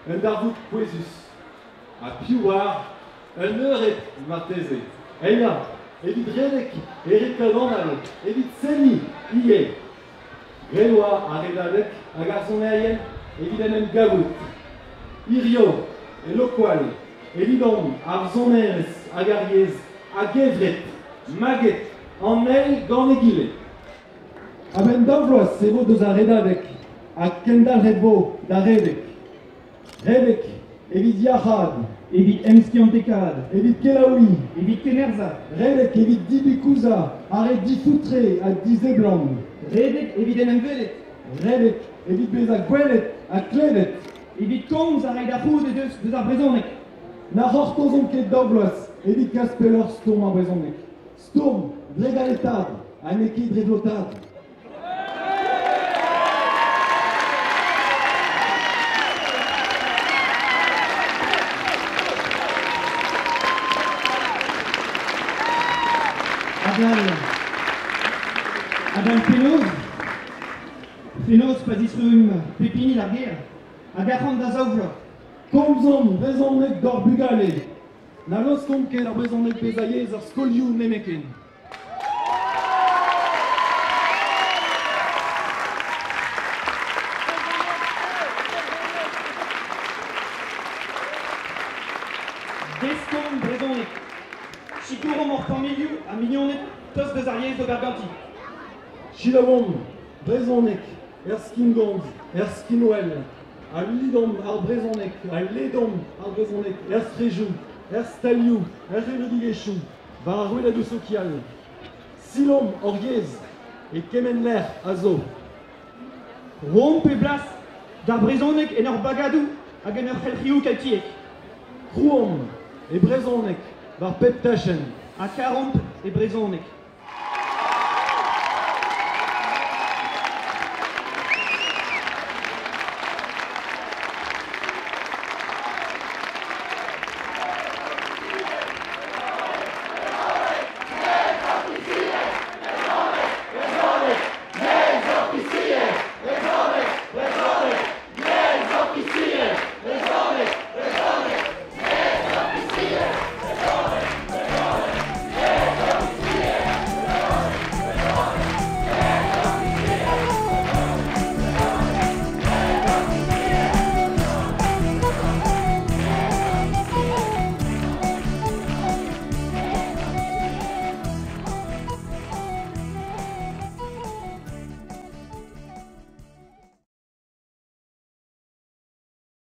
un darvout poesus. A piouar, un euret marteze. Eia, evit redek, erekadanal, evit seni, ie. Reloa a redadek, a garçonerien, evidemment gavout. Irio, eloqual, evidon, arzoneres, agariez, agevret, maget, en el ganegile. Aben davloas sevo deus a redadek, a kendal redbo da redek. Redek, evit yahad, Evit emskiantekad, evit kelaoui, evit kenerza, redek, evit dibikouza, are difoutre a dizeblan. redek evit envelet, Redek, evit bez a gwelet, a klevet. evit komz a raid ar c'houd deus ar brezonek. Na c'hortozon ket davloas, evit kaspeller storm a brezonek. Storm, dregaletad, a neke drevlotad. Adan Fenoz pazis reum pepini la guerre, a garant da zaouvla. Komzon, brezonek d'or bugale. Na los kont ket ar brezonek bezaiez ar skolioù nemeken. Deston brezonek. Chikourom or familiou a millionet tos deus ar yez do berganti. Chilavon, brezonek, skingonz, skinwell, a lidom ar brezonek, a ledom ar brezonek, strejou, stalioù, revedigechou, var ar roueladou sokial. Silom or yez, e kemen l'air a zo. Rom pe blas d'ar brezonek en ur bagadou hag en ur c'helc'hioù kalkiek. Krouom, e brezonek, var pep tachen. A 40 e brezonek.